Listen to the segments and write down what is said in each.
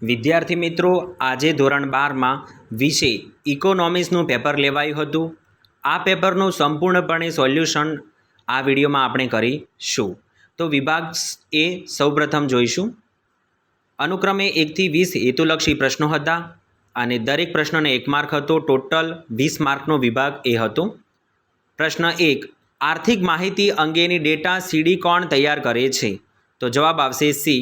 વિદ્યાર્થી મિત્રો, આજે ધોરણ 12માં વિષય ઇકોનોમિક્સનું પેપર લેવાયું હતું. આ પેપરનું સંપૂર્ણપણે સોલ્યુશન આ વિડીયોમાં આપણે કરીશું. તો વિભાગ એ સૌપ્રથમ જોઈશું. અનુક્રમે 1 થી 20 હેતુલક્ષી પ્રશ્નો હતા અને દરેક પ્રશ્નને 1 માર્ક હતો. ટોટલ 20 માર્કનો વિભાગ એ હતો. પ્રશ્ન 1, આર્થિક માહિતી અંગેની ડેટા સીડી કોણ તૈયાર કરે છે? તો જવાબ આવશે સી,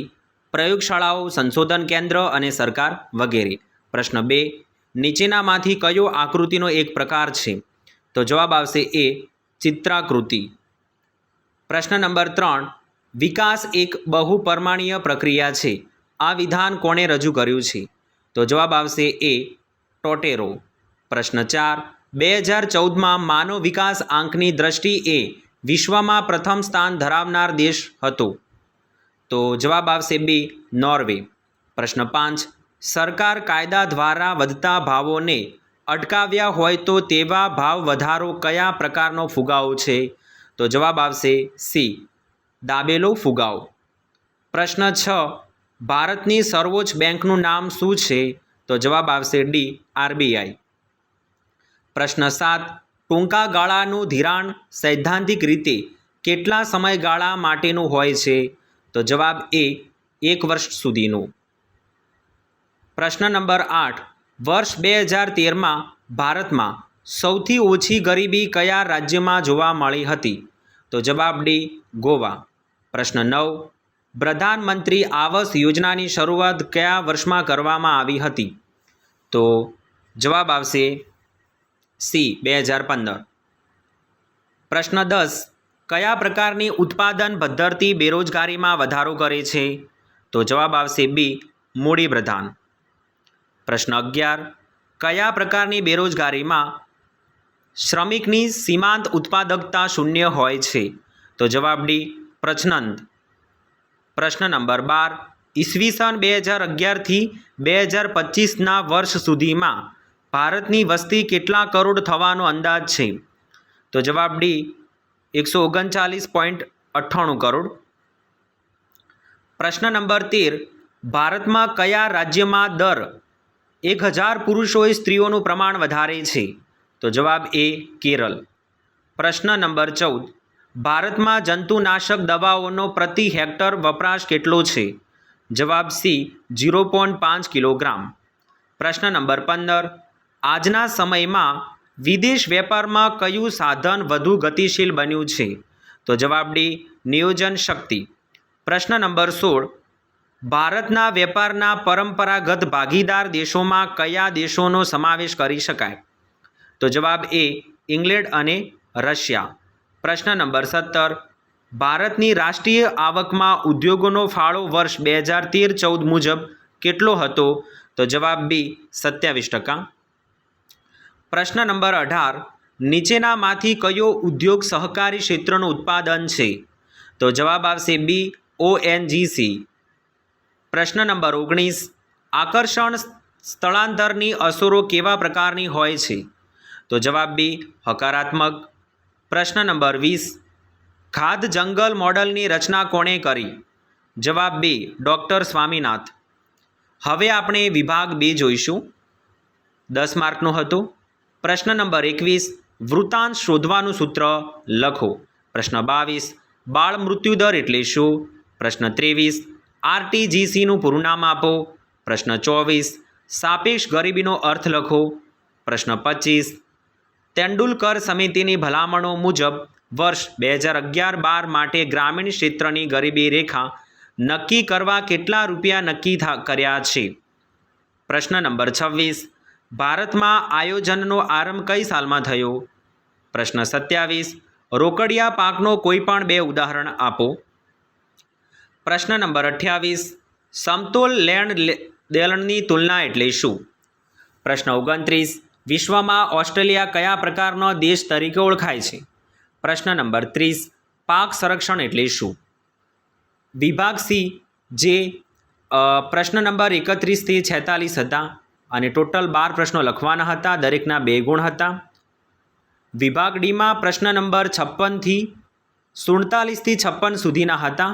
પ્રયોગશાળાઓ, સંશોધન કેન્દ્ર અને સરકાર વગેરે. પ્રશ્ન 2, નીચેનામાંથી કયો આકૃતિનો એક પ્રકાર છે? તો જવાબ આવશે એ, ચિત્રાકૃતિ. પ્રશ્ન નંબર 3, વિકાસ એક બહુપરમાણીય પ્રક્રિયા છે. આ વિધાન કોણે રજૂ કર્યું છે? તો જવાબ આવશે એ, ટોટેરો. પ્રશ્ન 4, 2014માં માનવ વિકાસ આંકની દ્રષ્ટિએ વિશ્વમાં પ્રથમ સ્થાન ધરાવનાર દેશ હતો? તો જવાબ આવશે બી, નોર્વે. પ્રશ્ન 5, સરકાર કાયદા દ્વારા વધતા ભાવોને અટકાવ્યા હોય તો તેવા ભાવ વધારો કયા પ્રકારનો ફુગાવો છે? તો જવાબ આવશે સી, દાબેલો ફુગાવો. પ્રશ્ન 6, ભારતની સર્વોચ્ચ બેંકનું નામ શું છે? તો જવાબ આવશે ડી, આરબીઆઈ. પ્રશ્ન 7, ટૂંકા ગાળાનું ધિરાણ સૈદ્ધાંતિક રીતે કેટલા સમયગાળા માટેનું હોય છે? તો જવાબ એ, 1 વર્ષ સુધીનું. પ્રશ્ન નંબર 8, વર્ષ 2013માં ભારતમાં સૌથી ઓછી ગરીબી કયા રાજ્યમાં જોવા મળી હતી? તો જવાબ ડી, ગોવા. પ્રશ્ન 9, પ્રધાનમંત્રી આવાસ યોજનાની શરૂઆત કયા વર્ષમાં કરવામાં આવી હતી? તો જવાબ આવશે સી, 2015. પ્રશ્ન 10, કયા પ્રકારની ઉત્પાદન પદ્ધતિ બેરોજગારીમાં વધારો કરે છે? તો જવાબ આવશે બી, મૂડી પ્રધાન. પ્રશ્ન 11, કયા પ્રકારની બેરોજગારીમાં શ્રમિકની સીમાંત ઉત્પાદકતા શૂન્ય હોય છે? તો જવાબ ડી, પ્રચ્છન્ન. પ્રશ્ન નંબર 12, ઈસવીસન 2011થી 2025ના વર્ષ સુધીમાં ભારતની વસ્તી કેટલા કરોડ થવાનો અંદાજ છે? તો જવાબ ડી, 139.98 કરોડ. પ્રશ્ન નંબર 13, ભારતમાં કયા રાજ્યમાં દર 1000 પુરુષોએ સ્ત્રીઓનું પ્રમાણ વધારે છે? તો જવાબ એ, કેરળ. પ્રશ્ન નંબર 14, ભારતમાં જંતુનાશક દવાઓનો પ્રતિ હેક્ટર વપરાશ કેટલો છે? જવાબ સી, 0.5 કિલોગ્રામ. પ્રશ્ન નંબર 15, આજના સમયમાં વિદેશ વેપારમાં કયું સાધન વધુ ગતિશીલ બન્યું છે? તો જવાબ ડી, નિયોજન શક્તિ. પ્રશ્ન નંબર 16, ભારતના વેપારના પરંપરાગત ભાગીદાર દેશોમાં કયા દેશોનો સમાવેશ કરી શકાય? તો જવાબ એ, ઇંગ્લેન્ડ અને રશિયા. પ્રશ્ન નંબર 17, ભારતની રાષ્ટ્રીય આવકમાં ઉદ્યોગોનો ફાળો વર્ષ 2013-14 મુજબ કેટલો હતો? તો જવાબ બી, 27%. પ્રશ્ન નંબર 18, નીચેનામાંથી કયો ઉદ્યોગ સહકારી ક્ષેત્રનું ઉત્પાદન છે? તો જવાબ આવશે બી, ઓએનજીસી. પ્રશ્ન નંબર 19, આકર્ષણ સ્થળાંતરની અસરો કેવા પ્રકારની હોય છે? તો જવાબ બી, હકારાત્મક. પ્રશ્ન નંબર 20, ખાદ્ય જંગલ મોડલની રચના કોણે કરી? જવાબ બી, ડૉક્ટર સ્વામીનાથ. હવે આપણે વિભાગ 2 જોઈશું. 10 માર્કનો હતો. પ્રશ્ન નંબર 21, વૃત્તાંત શોધવાનું સૂત્ર લખો. પ્રશ્ન 22, બાળ મૃત્યુદર એટલે શું? પ્રશ્ન 23, આરટીજીસીનું પૂરું નામ આપો. પ્રશ્ન 24, સાપેક્ષ ગરીબીનો અર્થ લખો. પ્રશ્ન 25, તેંડુલકર સમિતિની ભલામણો મુજબ વર્ષ 2011-12 માટે ગ્રામીણ ક્ષેત્રની ગરીબી રેખા નક્કી કરવા કેટલા રૂપિયા નક્કી કર્યા છે? પ્રશ્ન નંબર 26, ભારતમાં આયોજનનો આરંભ કઈ સાલમાં થયો? પ્રશ્ન 27, રોકડિયા પાકનો કોઈ પણ 2 ઉદાહરણ આપો. પ્રશ્ન નંબર 28, સમતોલ લેણ દેણની તુલના એટલે શું? પ્રશ્ન 29, વિશ્વમાં ઓસ્ટ્રેલિયા કયા પ્રકારનો દેશ તરીકે ઓળખાય છે? પ્રશ્ન નંબર 30, પાક સંરક્ષણ એટલે શું? વિભાગ સી, જે પ્રશ્ન નંબર 31 થી 46 હતા અને ટોટલ 12 પ્રશ્નો લખવાના હતા. દરેકના 2 ગુણ હતા. વિભાગ ડીમાં પ્રશ્ન નંબર 56 થી 47 થી 56 સુધીના હતા.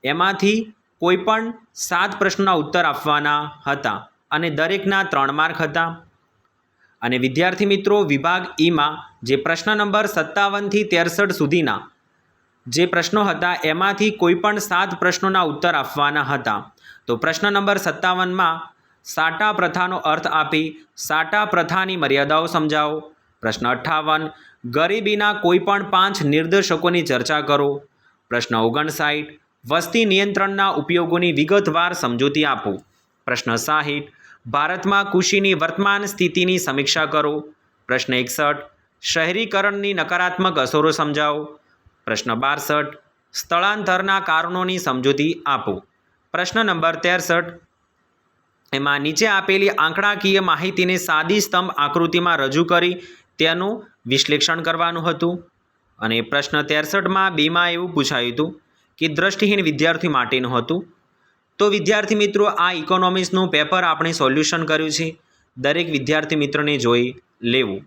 એમાંથી કોઈપણ 7 પ્રશ્નોના ઉત્તર આપવાના હતા અને દરેકના 3 માર્ક હતા. અને વિદ્યાર્થી મિત્રો, વિભાગ ઈમાં જે પ્રશ્ન નંબર 57 થી 63 સુધીના જે પ્રશ્નો હતા એમાંથી કોઈપણ 7 પ્રશ્નોના ઉત્તર આપવાના હતા. તો પ્રશ્ન નંબર 57માં સાટા પ્રથાનો અર્થ આપી સાટા પ્રથાની મર્યાદાઓ સમજાવો. પ્રશ્ન 58 ગરીબીના કોઈપણ 5 નિર્દેશકોની ચર્ચા કરો. પ્રશ્ન 59 વસ્તી નિયંત્રણના ઉપયોગોની વિગતવાર સમજૂતી આપો. પ્રશ્ન 60 ભારતમાં કૃષિની વર્તમાન સ્થિતિની સમીક્ષા કરો. પ્રશ્ન 61 શહેરીકરણની નકારાત્મક અસરો સમજાવો. પ્રશ્ન 62 સ્થળાંતરના કારણોની સમજૂતી આપો. પ્રશ્ન નંબર 63 એમાં નીચે આપેલી આંકડાકીય માહિતીને સાદી સ્તંભ આકૃતિમાં રજૂ કરી તેનું વિશ્લેષણ કરવાનું હતું. અને પ્રશ્ન 63માં 2માં એવું પૂછાયું હતું કે દ્રષ્ટિહીન વિદ્યાર્થી માટેનું હતું. તો વિદ્યાર્થી મિત્રો, આ ઇકોનોમિક્સનું પેપર આપણે સોલ્યુશન કર્યું છે. દરેક વિદ્યાર્થી મિત્રોને જોઈ લેવું.